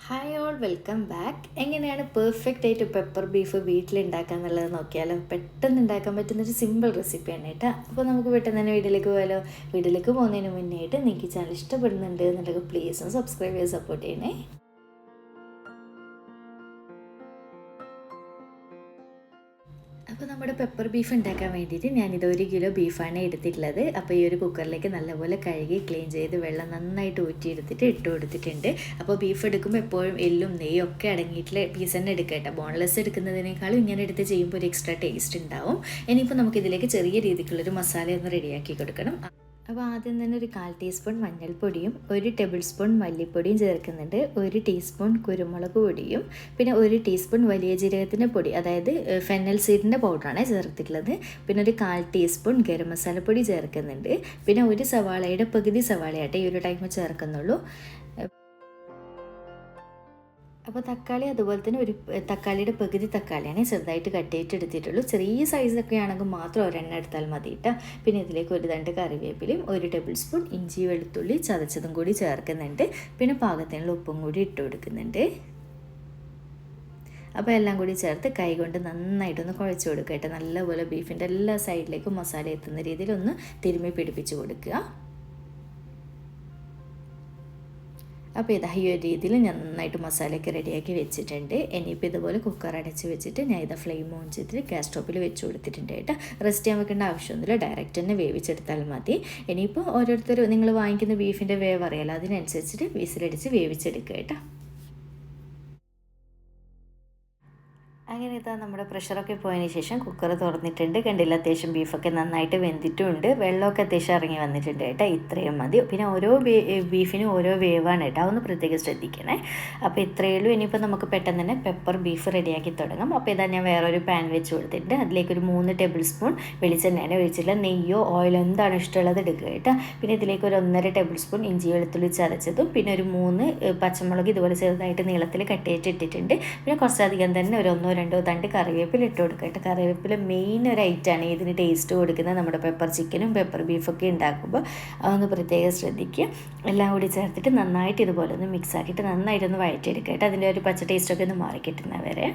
Hi all, welcome back. എങ്ങനെയാണ് perfect ആയിട്ട് pepper beef വീട്ടിലുണ്ടാക്കുക എന്നുള്ളത് നോക്കിയാലോ. പെട്ടെന്ന് ഉണ്ടാക്കാൻ പറ്റുന്നൊരു സിമ്പിൾ റെസിപ്പിയാണ് കേട്ടോ. അപ്പോൾ നമുക്ക് പെട്ടെന്ന് തന്നെ വീട്ടിലേക്ക് പോയാലോ. വീട്ടിലേക്ക് പോകുന്നതിന് മുന്നേ ആയിട്ട് നിങ്ങൾക്ക് ചാനൽ ഇഷ്ടപ്പെടുന്നുണ്ട് എന്നുള്ളത് പ്ലീസ് സബ്സ്ക്രൈബ് ചെയ്ത് സപ്പോർട്ട് ചെയ്യണേ. അപ്പോൾ നമ്മുടെ പെപ്പർ ബീഫ് ഉണ്ടാക്കാൻ വേണ്ടിയിട്ട് ഞാനിത് 1 കിലോ ബീഫാണ് എടുത്തിട്ടുള്ളത്. അപ്പോൾ ഈ ഒരു കുക്കറിലേക്ക് നല്ലപോലെ കഴുകി ക്ലീൻ ചെയ്ത് വെള്ളം നന്നായിട്ട് ഊറ്റിയെടുത്തിട്ട് ഇട്ട് കൊടുത്തിട്ടുണ്ട്. അപ്പോൾ ബീഫ് എടുക്കുമ്പോൾ എപ്പോഴും എല്ലും നെയ്യും ഒക്കെ അടങ്ങിയിട്ടുള്ള പീസ് തന്നെ എടുക്കുക കേട്ടോ. ബോൺലെസ് എടുക്കുന്നതിനേക്കാളും ഇങ്ങനെ എടുത്ത് ചെയ്യുമ്പോൾ ഒരു എക്സ്ട്രാ ടേസ്റ്റ് ഉണ്ടാവും. ഇനിയിപ്പോൾ നമുക്കിതിലേക്ക് ചെറിയ രീതിക്കുള്ളൊരു മസാല ഒന്ന് റെഡിയാക്കി കൊടുക്കണം. അപ്പോൾ ആദ്യം തന്നെ ഒരു 1/4 ടീസ്പൂൺ മഞ്ഞൾപ്പൊടിയും 1 ടേബിൾ സ്പൂൺ മല്ലിപ്പൊടിയും ചേർക്കുന്നുണ്ട്. 1 ടീസ്പൂൺ കുരുമുളക് പൊടിയും പിന്നെ 1 ടീസ്പൂൺ വലിയ ജീരകത്തിൻ്റെ പൊടി, അതായത് ഫെന്നൽ സീഡിൻ്റെ പൗഡറാണ് ചേർത്തിട്ടുള്ളത്. പിന്നെ ഒരു 1/4 ടീസ്പൂൺ ഗരം മസാലപ്പൊടി ചേർക്കുന്നുണ്ട്. പിന്നെ ഒരു സവാളയുടെ പകുതി സവാളയായിട്ട് ഈ ഒരു ടൈം ചേർക്കുന്നുള്ളൂ. അപ്പോൾ തക്കാളി അതുപോലെ തന്നെ ഒരു തക്കാളിയുടെ പകുതി തക്കാളിയാണ് ചെറുതായിട്ട് കട്ട് ചെയ്തിട്ട് എടുത്തിട്ടുള്ളൂ. ചെറിയ സൈസൊക്കെ ആണെങ്കിൽ മാത്രം ഒരെണ്ണം എടുത്താൽ മതി കേട്ടോ. പിന്നെ ഇതിലേക്ക് ഒരു 2 കറിവേപ്പിലയും 1 ടേബിൾ സ്പൂൺ ഇഞ്ചി വെളുത്തുള്ളി ചതച്ചതും കൂടി ചേർക്കുന്നുണ്ട്. പിന്നെ പാകത്തിനുള്ള ഉപ്പും കൂടി ഇട്ട് കൊടുക്കുന്നുണ്ട്. അപ്പോൾ എല്ലാം കൂടി ചേർത്ത് കൈ കൊണ്ട് നന്നായിട്ടൊന്ന് കുഴച്ച് കൊടുക്കുക കേട്ടോ. നല്ലപോലെ ബീഫിൻ്റെ എല്ലാ സൈഡിലേക്കും മസാല എത്തുന്ന രീതിയിൽ ഒന്ന് തിരുമ്മി പിടിപ്പിച്ച് കൊടുക്കുക. അപ്പോൾ ഇതാ ഈ ഒരു രീതിയിൽ ഞാൻ നന്നായിട്ട് മസാലയൊക്കെ റെഡിയാക്കി വെച്ചിട്ടുണ്ട്. ഇനിയിപ്പോൾ ഇതുപോലെ കുക്കർ അടച്ച് വെച്ചിട്ട് ഞാൻ ഇതാ ഫ്ലെയിം ഓൺ ചെയ്തിട്ട് ഗ്യാസ് സ്റ്റോപ്പിൽ വെച്ച് കൊടുത്തിട്ടുണ്ട് കേട്ടോ. റെസ്റ്റ് ചെയ്യാൻ വെക്കേണ്ട ആവശ്യമൊന്നുമില്ല, ഡയറക്റ്റ് തന്നെ വേവിച്ചെടുത്താൽ മതി. ഇനിയിപ്പോൾ ഓരോരുത്തർ നിങ്ങൾ വാങ്ങിക്കുന്ന ബീഫിൻ്റെ വേവ് അറിയാലോ, അതിനനുസരിച്ചിട്ട് വിസിലടിച്ച് വേവിച്ചെടുക്കുക കേട്ടോ. അങ്ങനെ ഇതാ നമ്മുടെ പ്രഷറൊക്കെ പോയതിന് ശേഷം കുക്കർ തുറന്നിട്ടുണ്ട്. കണ്ടില്ല, അത്യാവശ്യം ബീഫൊക്കെ നന്നായിട്ട് വെന്തിട്ടുമുണ്ട്. വെള്ളമൊക്കെ അത്യാവശ്യം ഇറങ്ങി വന്നിട്ടുണ്ട് കേട്ടോ. ഇത്രയും മതി. പിന്നെ ഓരോ ബീഫിനും ഓരോ വേവാണ് കേട്ടോ, അതൊന്ന് പ്രത്യേകം ശ്രദ്ധിക്കണേ. അപ്പോൾ ഇത്രയേ ഉള്ളൂ. ഇനിയിപ്പോൾ നമുക്ക് പെട്ടെന്ന് തന്നെ പെപ്പർ ബീഫ് റെഡിയാക്കി തുടങ്ങാം. അപ്പോൾ ഇതാ ഞാൻ വേറൊരു പാൻ വെച്ച് കൊടുത്തിട്ടുണ്ട്. അതിലേക്കൊരു 3 ടേബിൾ സ്പൂൺ വെളിച്ചെണ്ണയാണ് ഒഴിച്ചില്ല. നെയ്യോ ഓയിലോ എന്താണ് ഇഷ്ടമുള്ളത് എടുക്കുക കേട്ടോ. പിന്നെ ഇതിലേക്ക് ഒരു 1.5 ടേബിൾ സ്പൂൺ ഇഞ്ചി വെളുത്തുള്ളി ചതച്ചതും പിന്നെ ഒരു 3 പച്ചമുളക് ഇതുപോലെ ചെറുതായിട്ട് നീളത്തിൽ കട്ട് ചെയ്തിട്ട് ഇട്ടിട്ടുണ്ട്. പിന്നെ കുറച്ചധികം തന്നെ ഒരു 1-2 തണ്ട് കറിവേപ്പില ഇട്ട് കൊടുക്കട്ടെ. കറിവേപ്പില മെയിൻ ഒരു ഐറ്റമാണ് ഇതിന് ടേസ്റ്റ് കൊടുക്കുന്നത്. നമ്മുടെ പെപ്പർ ചിക്കനും പെപ്പർ ബീഫൊക്കെ ഉണ്ടാക്കുമ്പോൾ അതൊന്ന് പ്രത്യേകം ശ്രദ്ധിക്കുക. എല്ലാം കൂടി ചേർത്തിട്ട് നന്നായിട്ട് ഇതുപോലെ ഒന്ന് മിക്സ് ആക്കിയിട്ട് നന്നായിട്ടൊന്ന് വഴറ്റിയെടുക്കട്ടെ. അതിൻ്റെ ഒരു പച്ച ടേസ്റ്റൊക്കെ ഒന്ന് മാറിക്കിട്ടുന്നവരെ.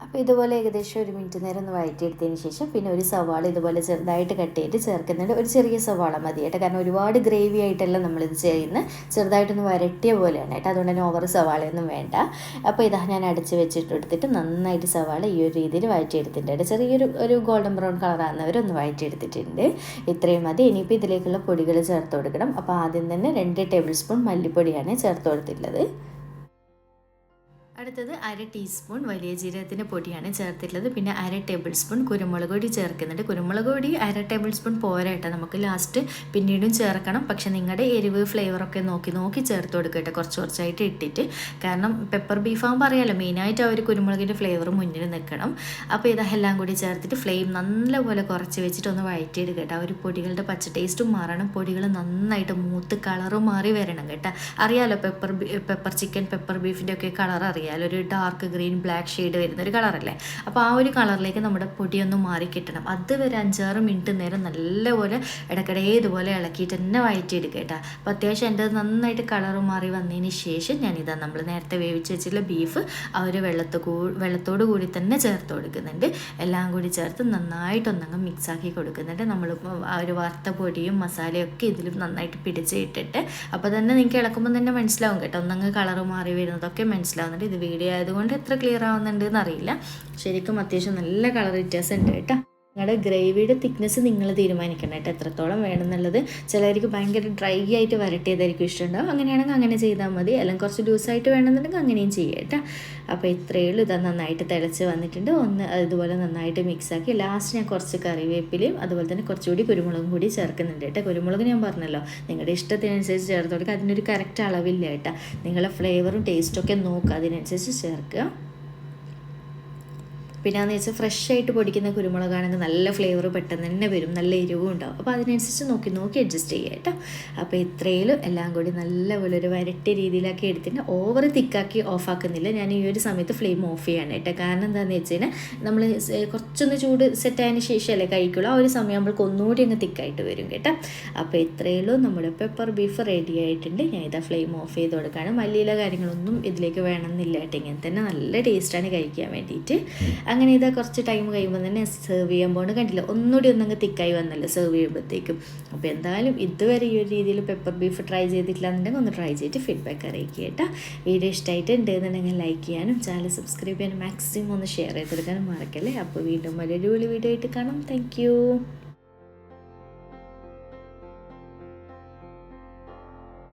അപ്പോൾ ഇതുപോലെ ഏകദേശം 1 മിനിറ്റ് നേരം ഒന്ന് വഴറ്റിയെടുത്തതിന് ശേഷം പിന്നെ ഒരു സവാള ഇതുപോലെ ചെറുതായിട്ട് കട്ട് ചെയ്ത് ചേർക്കുന്നുണ്ട്. ഒരു ചെറിയ സവാള മതി കേട്ടോ, കാരണം ഒരുപാട് ഗ്രേവി ആയിട്ടല്ല നമ്മളിത് ചെയ്യുന്നത്. ചെറുതായിട്ടൊന്ന് വരട്ടിയ പോലെയാണ് കേട്ടോ, അതുകൊണ്ട് തന്നെ ഓവർ സവാളയൊന്നും വേണ്ട. അപ്പോൾ ഇതാ ഞാൻ അടച്ച് വെച്ചിട്ട് എടുത്തിട്ട് നന്നായിട്ട് സവാള ഈ ഒരു രീതിയിൽ വഴറ്റിയെടുത്തിട്ടുണ്ട്. ചെറിയൊരു ഗോൾഡൻ ബ്രൗൺ കളറാകുന്നവരൊന്ന് വഴറ്റിയെടുത്തിട്ടുണ്ട്. ഇത്രയും മതി. ഇനിയിപ്പോൾ ഇതിലേക്കുള്ള പൊടികൾ ചേർത്ത് കൊടുക്കണം. അപ്പോൾ ആദ്യം തന്നെ 2 ടേബിൾ സ്പൂൺ മല്ലിപ്പൊടിയാണ് ചേർത്ത് കൊടുത്തിട്ടുള്ളത്. അടുത്തത് 1/2 ടീസ്പൂൺ വലിയ ജീരകത്തിൻ്റെ പൊടിയാണ് ചേർത്തിട്ടുള്ളത്. പിന്നെ 1/2 ടേബിൾ സ്പൂൺ കുരുമുളക് പൊടി ചേർക്കുന്നുണ്ട്. കുരുമുളക് പൊടി 1/2 ടേബിൾ സ്പൂൺ പോരാട്ടോ, നമുക്ക് ലാസ്റ്റ് പിന്നീടും ചേർക്കണം. പക്ഷെ നിങ്ങളുടെ എരിവ് ഫ്ലേവറൊക്കെ നോക്കി ചേർത്ത് കൊടുക്കട്ടെ, കുറച്ചായിട്ട് ഇട്ടിട്ട്. കാരണം പെപ്പർ ബീഫാകുമ്പോൾ അറിയാമല്ലോ, മെയിനായിട്ട് അവർ കുരുമുളകിൻ്റെ ഫ്ലേവർ മുന്നിൽ നിൽക്കണം. അപ്പോൾ ഇതെല്ലാം കൂടി ചേർത്തിട്ട് ഫ്ലെയിം നല്ലപോലെ കുറച്ച് വെച്ചിട്ട് ഒന്ന് വഴറ്റിയെടുക്കട്ടെ. ആ ഒരു പൊടികളുടെ പച്ച ടേസ്റ്റും മാറണം, പൊടികൾ നന്നായിട്ട് മൂത്ത് കളറും മാറി വരണം കേട്ടോ. അറിയാമല്ലോ പെപ്പർ ചിക്കൻ പെപ്പർ ബീഫിൻ്റെ ഒക്കെ കളർ അറിയാം, ഒരു ഡാർക്ക് ഗ്രീൻ ബ്ലാക്ക് ഷെയ്ഡ് വരുന്ന ഒരു കളറല്ലേ. അപ്പോൾ ആ ഒരു കളറിലേക്ക് നമ്മുടെ പൊടിയൊന്നും മാറി കിട്ടണം. അതുവരെ 5-6 മിനിറ്റ് നേരം നല്ലപോലെ ഇടയ്ക്കിടെ ഇതുപോലെ ഇളക്കിയിട്ട് തന്നെ വഴറ്റിയെടുക്കുക കേട്ടോ. അപ്പോൾ അത്യാവശ്യം എൻ്റെ നന്നായിട്ട് കളറ് മാറി വന്നതിന് ശേഷം ഞാനിതാ നമ്മൾ നേരത്തെ വേവിച്ച് വെച്ചിട്ടുള്ള ബീഫ് ആ ഒരു വെള്ളത്തോട് കൂടി തന്നെ ചേർത്ത് കൊടുക്കുന്നുണ്ട്. എല്ലാം കൂടി ചേർത്ത് നന്നായിട്ടൊന്നങ്ങ് മിക്സാക്കി കൊടുക്കുന്നുണ്ട്. നമ്മൾ ആ ഒരു വറുത്ത പൊടിയും മസാലയൊക്കെ ഇതിലും നന്നായിട്ട് പിടിച്ചിട്ടിട്ട് അപ്പോൾ തന്നെ നിങ്ങൾക്ക് ഇളക്കുമ്പോൾ തന്നെ മനസ്സിലാവും കേട്ടോ, ഒന്നങ്ങ് കളറ് മാറി വരുന്നതൊക്കെ മനസ്സിലാവുന്നുണ്ട്. ഇത് വീഡിയോ ആയതുകൊണ്ട് എത്ര ക്ലിയർ ആവുന്നുണ്ട് എന്നറിയില്ല. ശരിക്കും അത്യാവശ്യം നല്ല കളർ വ്യത്യാസം ഉണ്ട് കേട്ടോ. നിങ്ങളുടെ ഗ്രേവിയുടെ തിക്നെസ് നിങ്ങൾ തീരുമാനിക്കണം കേട്ടോ, എത്രത്തോളം വേണമെന്നുള്ളത്. ചിലർക്ക് ഭയങ്കര ഡ്രൈ ആയിട്ട് വരട്ടിയതായിരിക്കും ഇഷ്ടമുണ്ടാവും. അങ്ങനെയാണെങ്കിൽ അങ്ങനെ ചെയ്താൽ മതി. അല്ലെങ്കിൽ കുറച്ച് ലൂസായിട്ട് വേണമെന്നുണ്ടെങ്കിൽ അങ്ങനെയും ചെയ്യാം കേട്ടോ. അപ്പോൾ ഇത്രയേ ഉള്ളൂ. ഇത് നന്നായിട്ട് തിളച്ച് വന്നിട്ടുണ്ട്. ഒന്ന് ഇതുപോലെ നന്നായിട്ട് മിക്സാക്കി ലാസ്റ്റ് ഞാൻ കുറച്ച് കറിവേപ്പിലയും അതുപോലെ തന്നെ കുറച്ചുകൂടി കുരുമുളകും കൂടി ചേർക്കുന്നുണ്ട് കേട്ടോ. കുരുമുളക് ഞാൻ പറഞ്ഞല്ലോ, നിങ്ങളുടെ ഇഷ്ടത്തിനനുസരിച്ച് ചേർത്ത് കൊടുക്കുക. അതിനൊരു കറക്റ്റ് അളവില്ല കേട്ടോ. നിങ്ങളുടെ ഫ്ലേവറും ടേസ്റ്റൊക്കെ നോക്കുക, അതിനനുസരിച്ച് ചേർക്കുക. പിന്നെ അതെന്ന് വെച്ചാൽ ഫ്രഷ് ആയിട്ട് പൊടിക്കുന്ന കുരുമുളകാണെങ്കിൽ നല്ല ഫ്ലേവർ പെട്ടെന്ന് തന്നെ വരും, നല്ല എരിവും ഉണ്ടാവും. അപ്പോൾ അതിനനുസരിച്ച് നോക്കി നോക്കി അഡ്ജസ്റ്റ് ചെയ്യുക കേട്ടോ. അപ്പോൾ ഇത്രയിലും എല്ലാം കൂടി നല്ലപോലെ ഒരു വരട്ടിയ രീതിയിലാക്കി എടുത്തിട്ട് ഓവർ തിക്കാക്കി ഓഫാക്കുന്നില്ല. ഞാൻ ഈ ഒരു സമയത്ത് ഫ്ലെയിം ഓഫ് ചെയ്യാണ് കേട്ടോ. കാരണം എന്താണെന്ന് വെച്ച് കഴിഞ്ഞാൽ നമ്മൾ കുറച്ചൊന്ന് ചൂട് സെറ്റായതിന് ശേഷമല്ലേ കഴിക്കുള്ളൂ. ആ ഒരു സമയം നമ്മൾക്ക് ഒന്നുകൂടി അങ്ങ് തിക്കായിട്ട് വരും കേട്ടോ. അപ്പോൾ ഇത്രയുള്ളൂ, നമ്മുടെ പെപ്പർ ബീഫ് റെഡി ആയിട്ടുണ്ട്. ഞാൻ ഇതാ ഫ്ലെയിം ഓഫ് ചെയ്ത് കൊടുക്കുകയാണ്. മല്ലിയില കാര്യങ്ങളൊന്നും ഇതിലേക്ക് വേണമെന്നില്ല കേട്ടോ. ഇങ്ങനെ തന്നെ നല്ല ടേസ്റ്റാണ് കഴിക്കാൻ വേണ്ടിയിട്ട്. അങ്ങനെ ഇതാ കുറച്ച് ടൈം കഴിയുമ്പോൾ തന്നെ സെർവ് ചെയ്യാൻ പോകുന്നത് കണ്ടില്ല, ഒന്നുകൂടി ഒന്നങ്ങ് തിക്കായി വന്നല്ലോ സെർവ് ചെയ്യുമ്പോഴത്തേക്കും. അപ്പോൾ എന്തായാലും ഇതുവരെ ഈ ഒരു രീതിയിൽ പെപ്പർ ബീഫ് ട്രൈ ചെയ്തിട്ടില്ല എന്നുണ്ടെങ്കിൽ ഒന്ന് ട്രൈ ചെയ്തിട്ട് ഫീഡ്ബാക്ക് അറിയിക്കുക കേട്ടോ. വീഡിയോ ഇഷ്ടമായിട്ടുണ്ട് എന്നുണ്ടെങ്കിൽ ലൈക്ക് ചെയ്യാനും ചാനൽ സബ്സ്ക്രൈബ് ചെയ്യാനും മാക്സിമം ഒന്ന് ഷെയർ ചെയ്ത് കൊടുക്കാനും മറക്കല്ലേ. അപ്പോൾ വീണ്ടും വലിയൊരു വീഡിയോ ആയിട്ട് കാണാം. താങ്ക്